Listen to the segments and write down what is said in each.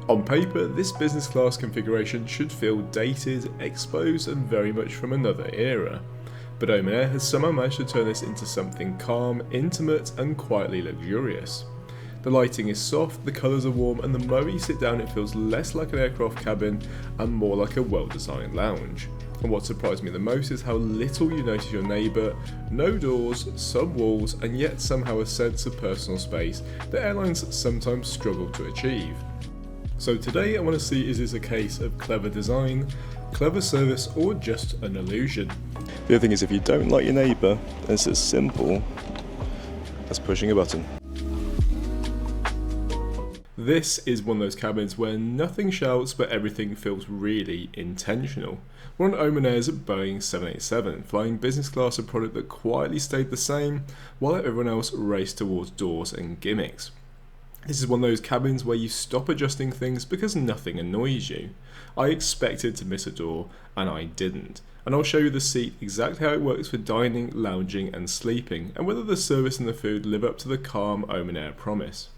On paper, this business class configuration should feel dated, exposed and very much from another era. But Oman Air has somehow managed to turn this into something calm, intimate and quietly luxurious. The lighting is soft, the colours are warm, and the moment you sit down it feels less like an aircraft cabin and more like a well-designed lounge. And what surprised me the most is how little you notice your neighbour, no doors, some walls, and yet somehow a sense of personal space that airlines sometimes struggle to achieve. So today I want to see, is this a case of clever design, clever service, or just an illusion? The other thing is, if you don't like your neighbour, it's as simple as pushing a button. This is one of those cabins where nothing shouts but everything feels really intentional. We're on Oman Air's Boeing 787, flying business class, a product that quietly stayed the same while everyone else raced towards doors and gimmicks. This is one of those cabins where you stop adjusting things because nothing annoys you. I expected to miss a door and I didn't. And I'll show you the seat, exactly how it works for dining, lounging and sleeping, and whether the service and the food live up to the calm Oman Air promise.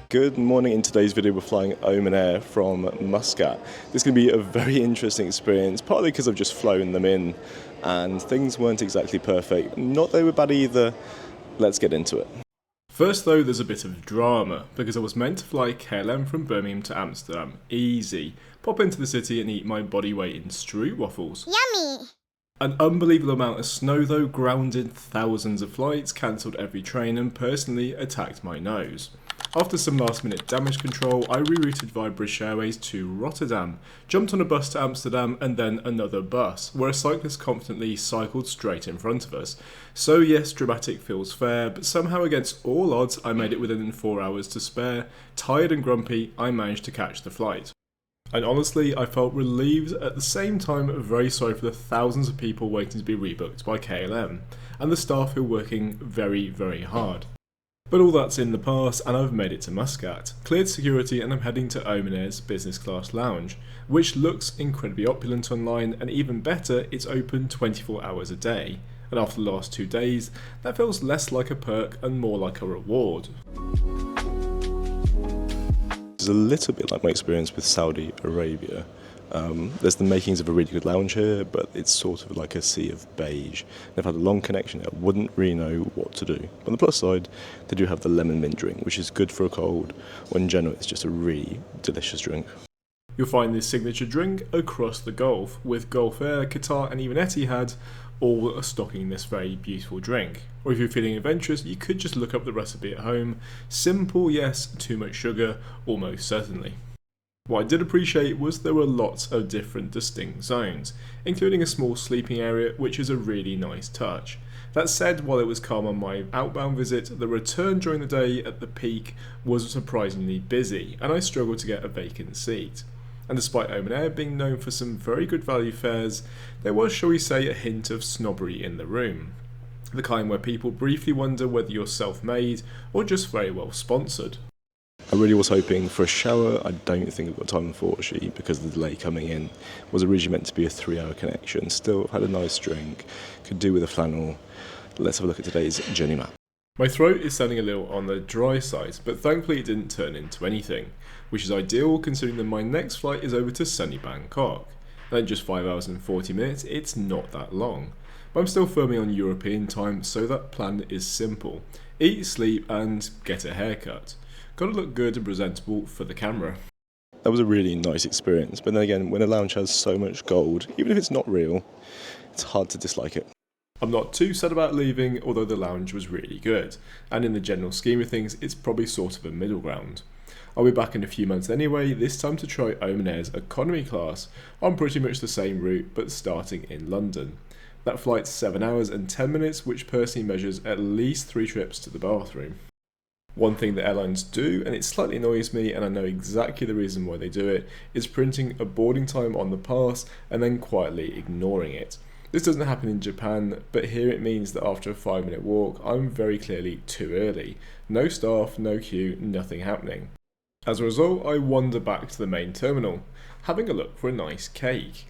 Good morning. In today's video we're flying Oman Air from Muscat. This is going to be a very interesting experience, partly because I've just flown them in and things weren't exactly perfect. Not they were bad either. Let's get into it. First though, there's a bit of drama, because I was meant to fly KLM from Birmingham to Amsterdam. Easy. Pop into the city and eat my body weight in stroopwafels. Yummy! An unbelievable amount of snow though grounded thousands of flights, cancelled every train and personally attacked my nose. After some last minute damage control, I rerouted via British Airways to Rotterdam, jumped on a bus to Amsterdam and then another bus, where a cyclist confidently cycled straight in front of us. So yes, dramatic feels fair, but somehow against all odds I made it within 4 hours to spare. Tired and grumpy, I managed to catch the flight. And honestly, I felt relieved, at the same time very sorry for the thousands of people waiting to be rebooked by KLM, and the staff who are working very, very hard. But all that's in the past and I've made it to Muscat, cleared security and I'm heading to Oman Air's business class lounge, which looks incredibly opulent online, and even better, it's open 24 hours a day. And after the last 2 days, that feels less like a perk and more like a reward. It's a little bit like my experience with Saudi Arabia. There's the makings of a really good lounge here, but it's sort of like a sea of beige. They've had a long connection, I wouldn't really know what to do. On the plus side, they do have the lemon mint drink, which is good for a cold, or in general it's just a really delicious drink. You'll find this signature drink across the Gulf, with Gulf Air, Qatar and even Etihad all stocking this very beautiful drink. Or if you're feeling adventurous, you could just look up the recipe at home. Simple, yes, too much sugar, almost certainly. What I did appreciate was there were lots of different distinct zones, including a small sleeping area, which is a really nice touch. That said, while it was calm on my outbound visit, the return during the day at the peak was surprisingly busy, and I struggled to get a vacant seat. And despite Oman Air being known for some very good value fares, there was, shall we say, a hint of snobbery in the room. The kind where people briefly wonder whether you're self-made or just very well sponsored. I really was hoping for a shower. I don't think I've got time, unfortunately, because the delay coming in was originally meant to be a 3-hour connection. Still had a nice drink, could do with a flannel. Let's have a look at today's journey map. My throat is sounding a little on the dry side, but thankfully it didn't turn into anything, which is ideal considering that my next flight is over to sunny Bangkok. And in just 5 hours and 40 minutes, it's not that long. But I'm still firmly on European time, so that plan is simple. Eat, sleep and get a haircut. Gotta look good and presentable for the camera. That was a really nice experience, but then again, when a lounge has so much gold, even if it's not real, it's hard to dislike it. I'm not too sad about leaving, although the lounge was really good, and in the general scheme of things, it's probably sort of a middle ground. I'll be back in a few months anyway, this time to try Oman Air's economy class, on pretty much the same route, but starting in London. That flight's 7 hours and 10 minutes, which personally measures at least 3 trips to the bathroom. One thing that airlines do, and it slightly annoys me, and I know exactly the reason why they do it, is printing a boarding time on the pass and then quietly ignoring it. This doesn't happen in Japan, but here it means that after a 5-minute walk, I'm very clearly too early. No staff, no queue, nothing happening. As a result, I wander back to the main terminal, having a look for a nice cake.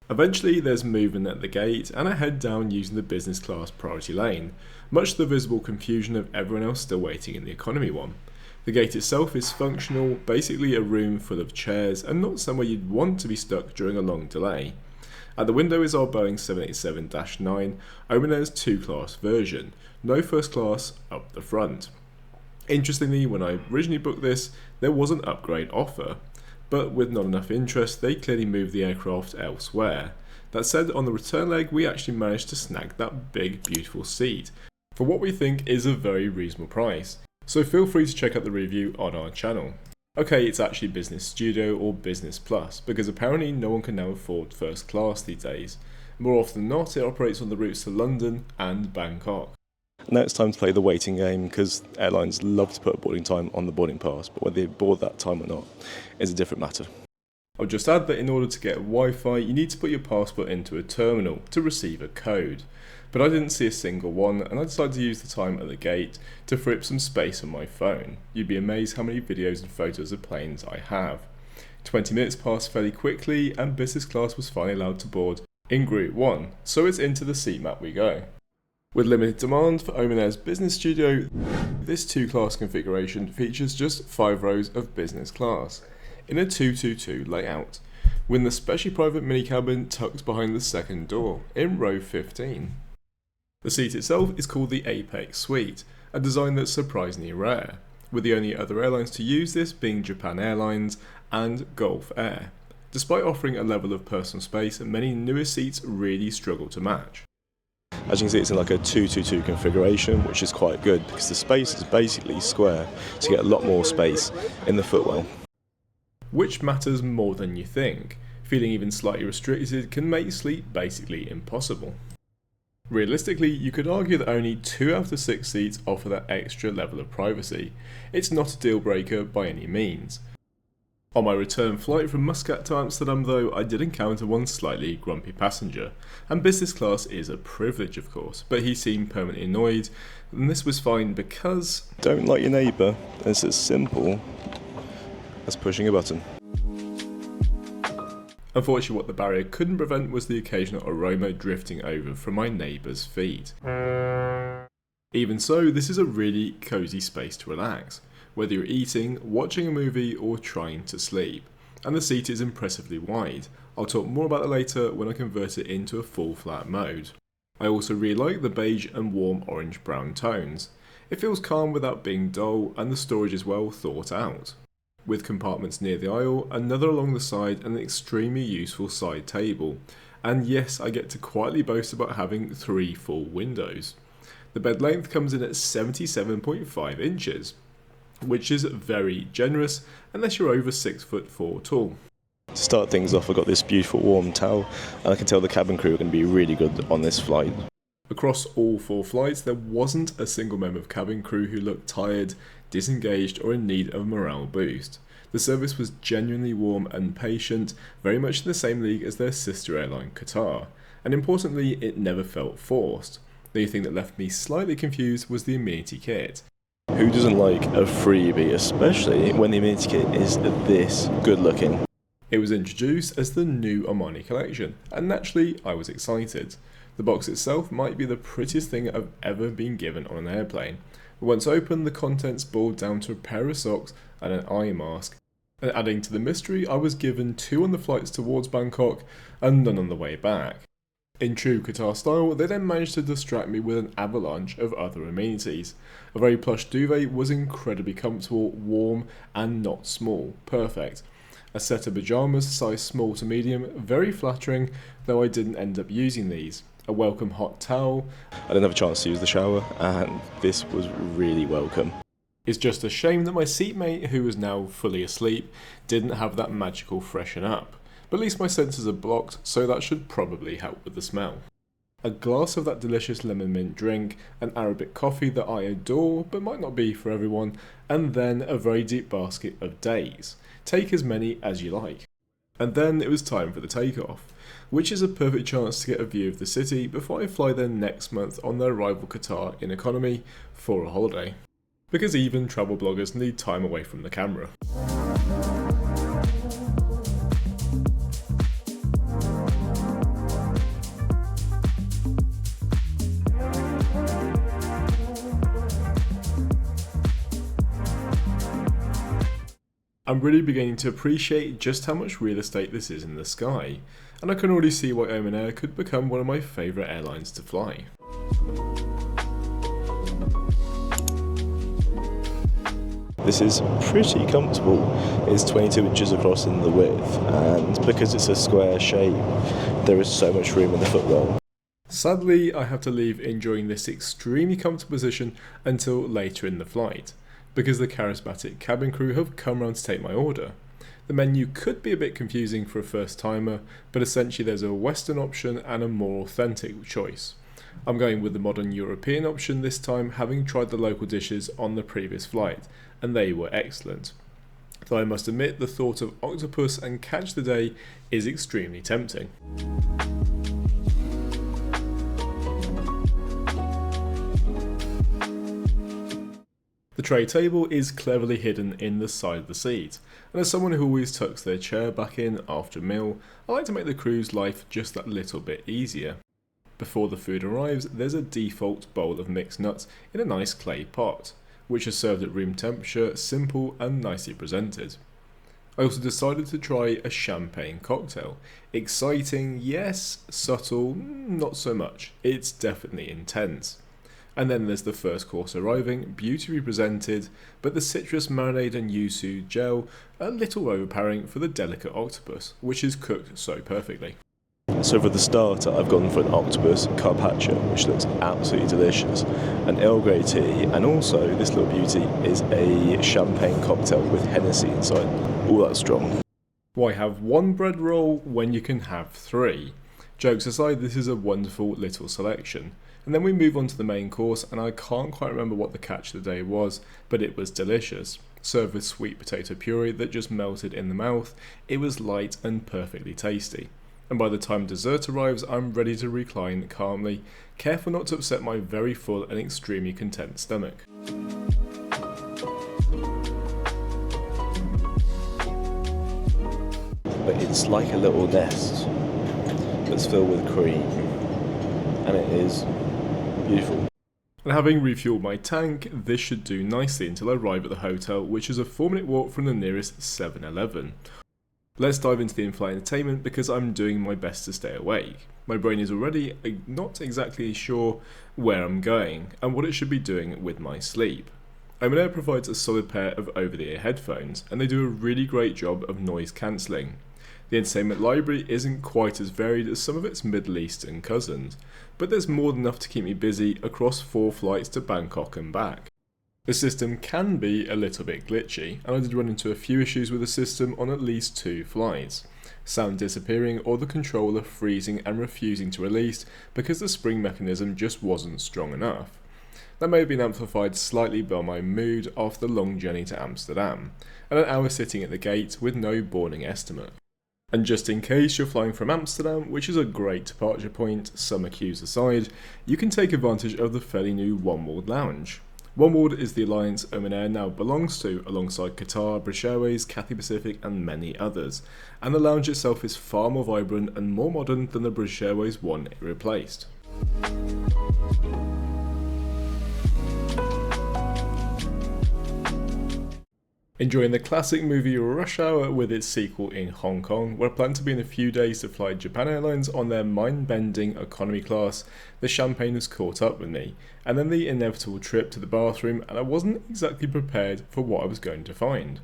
Eventually there's movement at the gate and I head down using the business class priority lane, much to the visible confusion of everyone else still waiting in the economy one. The gate itself is functional, basically a room full of chairs and not somewhere you'd want to be stuck during a long delay. At the window is our Boeing 787-9 Oman Air's 2 class version, no first class up the front. Interestingly, when I originally booked this, there was an upgrade offer, but with not enough interest, they clearly moved the aircraft elsewhere. That said, on the return leg, we actually managed to snag that big, beautiful seat, for what we think is a very reasonable price. So feel free to check out the review on our channel. Okay, it's actually Business Studio or Business Plus, because apparently no one can now afford first class these days. More often than not, it operates on the routes to London and Bangkok. Now it's time to play the waiting game, because airlines love to put a boarding time on the boarding pass, but whether they board that time or not is a different matter. I'll just add that in order to get Wi-Fi, you need to put your passport into a terminal to receive a code. But I didn't see a single one, and I decided to use the time at the gate to free up some space on my phone. You'd be amazed how many videos and photos of planes I have. 20 minutes passed fairly quickly, and business class was finally allowed to board in Group 1, so it's into the seat map we go. With limited demand for Oman Air's Business Studio, this 2-class configuration features just 5 rows of business class, in a 2-2-2 layout, with the specially private mini cabin tucked behind the second door, in row 15. The seat itself is called the Apex Suite, a design that's surprisingly rare, with the only other airlines to use this being Japan Airlines and Gulf Air. Despite offering a level of personal space, many newer seats really struggle to match. As you can see, it's in like a 2-2-2 configuration, which is quite good because the space is basically square, so you get a lot more space in the footwell. Which matters more than you think. Feeling even slightly restricted can make sleep basically impossible. Realistically, you could argue that only 2 out of 6 seats offer that extra level of privacy. It's not a deal breaker by any means. On my return flight from Muscat to Amsterdam though, I did encounter one slightly grumpy passenger, and business class is a privilege of course, but he seemed permanently annoyed, and this was fine because... Don't like your neighbour, it's as simple as pushing a button. Unfortunately, what the barrier couldn't prevent was the occasional aroma drifting over from my neighbour's feet. Even so, this is a really cosy space to relax, whether you're eating, watching a movie or trying to sleep, and the seat is impressively wide. I'll talk more about that later when I convert it into a full flat mode. I also really like the beige and warm orange brown tones. It feels calm without being dull, and the storage is well thought out. With compartments near the aisle, another along the side and an extremely useful side table. And yes, I get to quietly boast about having 3 full windows. The bed length comes in at 77.5 inches, which is very generous unless you're over 6'4" tall. To start things off, I've got this beautiful warm towel, and I can tell the cabin crew are going to be really good on this flight. Across all 4 flights, there wasn't a single member of cabin crew who looked tired, disengaged or in need of a morale boost. The service was genuinely warm and patient, very much in the same league as their sister airline Qatar, and importantly it never felt forced. The only thing that left me slightly confused was the amenity kit. Who doesn't like a freebie, especially when the amenity kit is this good looking? It was introduced as the new Omani collection, and naturally I was excited. The box itself might be the prettiest thing I've ever been given on an airplane. But once opened, the contents boiled down to a pair of socks and an eye mask. And adding to the mystery, I was given 2 on the flights towards Bangkok and none on the way back. In true Qatar style, they then managed to distract me with an avalanche of other amenities. A very plush duvet was incredibly comfortable, warm and not small, perfect. A set of pyjamas, size small to medium, very flattering, though I didn't end up using these. A welcome hot towel. I didn't have a chance to use the shower, and this was really welcome. It's just a shame that my seatmate, who was now fully asleep, didn't have that magical freshen up. But at least my senses are blocked, so that should probably help with the smell. A glass of that delicious lemon mint drink, an Arabic coffee that I adore but might not be for everyone, and then a very deep basket of days. Take as many as you like. And then it was time for the takeoff, which is a perfect chance to get a view of the city before I fly there next month on their rival Qatar in economy for a holiday. Because even travel bloggers need time away from the camera. I'm really beginning to appreciate just how much real estate this is in the sky, and I can already see why Oman Air could become one of my favourite airlines to fly. This is pretty comfortable. It's 22 inches across in the width, and because it's a square shape, there is so much room in the footwell. Sadly, I have to leave enjoying this extremely comfortable position until later in the flight, because the charismatic cabin crew have come round to take my order. The menu could be a bit confusing for a first timer, but essentially there's a Western option and a more authentic choice. I'm going with the modern European option this time, having tried the local dishes on the previous flight, and they were excellent. Though I must admit the thought of octopus and catch the day is extremely tempting. The tray table is cleverly hidden in the side of the seat, and as someone who always tucks their chair back in after a meal, I like to make the crew's life just that little bit easier. Before the food arrives, there's a default bowl of mixed nuts in a nice clay pot, which is served at room temperature, simple and nicely presented. I also decided to try a champagne cocktail. Exciting, yes. Subtle, not so much. It's definitely intense. And then there's the first course arriving, beautifully presented, but the citrus marinade and yuzu gel a little overpowering for the delicate octopus, which is cooked so perfectly. So for the starter, I've gone for an octopus carpaccio, which looks absolutely delicious, an Earl Grey tea, and also this little beauty is a champagne cocktail with Hennessy inside. All that strong. Why have one bread roll when you can have three? Jokes aside, this is a wonderful little selection. And then we move on to the main course, and I can't quite remember what the catch of the day was, but it was delicious. Served with sweet potato puree that just melted in the mouth, it was light and perfectly tasty. And by the time dessert arrives, I'm ready to recline calmly, careful not to upset my very full and extremely content stomach. But it's like a little nest that's filled with cream, and it is beautiful. And having refueled my tank, this should do nicely until I arrive at the hotel, which is a 4-minute walk from the nearest 7-Eleven. Let's dive into the in-flight entertainment because I'm doing my best to stay awake. My brain is already not exactly sure where I'm going and what it should be doing with my sleep. Oman Air provides a solid pair of over-the-ear headphones, and they do a really great job of noise cancelling. The entertainment library isn't quite as varied as some of its Middle Eastern cousins, but there's more than enough to keep me busy across 4 flights to Bangkok and back. The system can be a little bit glitchy, and I did run into a few issues with the system on at least 2 flights. Sound disappearing or the controller freezing and refusing to release because the spring mechanism just wasn't strong enough. That may have been amplified slightly by my mood after the long journey to Amsterdam, and an hour sitting at the gate with no boarding estimate. And just in case you're flying from Amsterdam, which is a great departure point, summer queues aside, you can take advantage of the fairly new One World Lounge. One World is the alliance Oman Air now belongs to, alongside Qatar, British Airways, Cathay Pacific and many others, and the lounge itself is far more vibrant and more modern than the British Airways one it replaced. Enjoying the classic movie Rush Hour with its sequel in Hong Kong, where I plan to be in a few days to fly Japan Airlines on their mind-bending economy class, the champagne has caught up with me, and then the inevitable trip to the bathroom, and I wasn't exactly prepared for what I was going to find.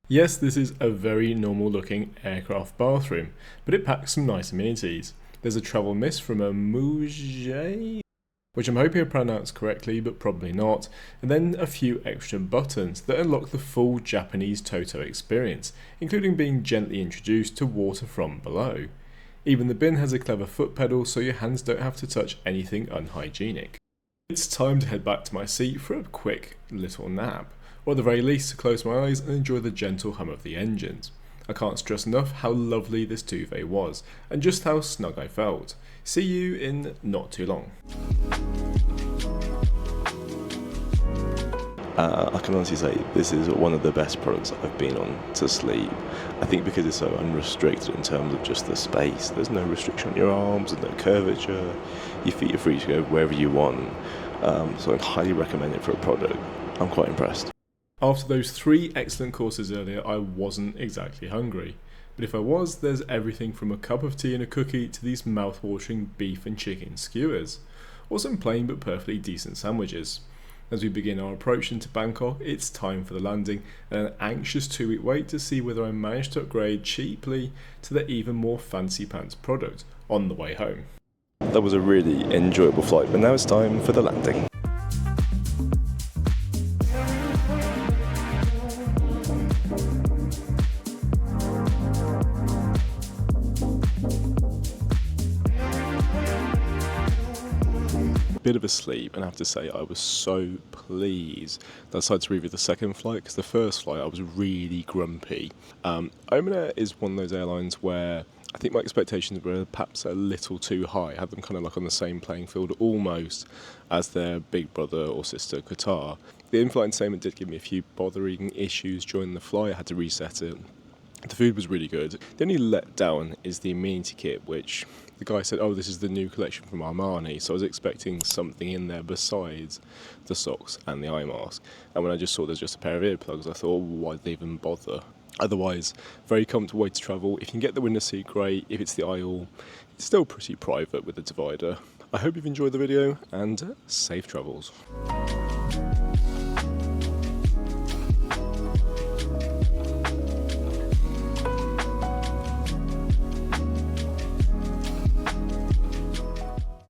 Yes, this is a very normal looking aircraft bathroom, but it packs some nice amenities. There's a travel mist from a Muscat, which I'm hoping I pronounced correctly, but probably not, and then a few extra buttons that unlock the full Japanese Toto experience, including being gently introduced to water from below. Even the bin has a clever foot pedal so your hands don't have to touch anything unhygienic. It's time to head back to my seat for a quick little nap, or at the very least to close my eyes and enjoy the gentle hum of the engines. I can't stress enough how lovely this duvet was, and just how snug I felt. See you in not too long. I can honestly say this is one of the best products I've been on to sleep. I think because it's so unrestricted in terms of just the space. There's no restriction on your arms and no curvature. Your feet are free to go wherever you want. So I'd highly recommend it for a product. I'm quite impressed. After those 3 excellent courses earlier, I wasn't exactly hungry. But if I was, there's everything from a cup of tea and a cookie to these mouth-watering beef and chicken skewers, or some plain but perfectly decent sandwiches. As we begin our approach into Bangkok, it's time for the landing and an anxious 2-week wait to see whether I manage to upgrade cheaply to the even more fancy pants product on the way home. That was a really enjoyable flight, but now it's time for the landing. Bit of a sleep, and I have to say I was so pleased that I decided to review the second flight, because the first flight I was really grumpy. Oman Air is one of those airlines where I think my expectations were perhaps a little too high. I had them kind of like on the same playing field almost as their big brother or sister Qatar. The in-flight entertainment did give me a few bothering issues during the flight. I had to reset it. The food was really good. The only letdown is the amenity kit, which the guy said, oh, this is the new collection from Armani, so I was expecting something in there besides the socks and the eye mask. And when I just saw there's just a pair of earplugs, I thought, why did they even bother? Otherwise, very comfortable way to travel. If you can get the window seat, great. If it's the aisle, it's still pretty private with the divider. I hope you've enjoyed the video, and safe travels.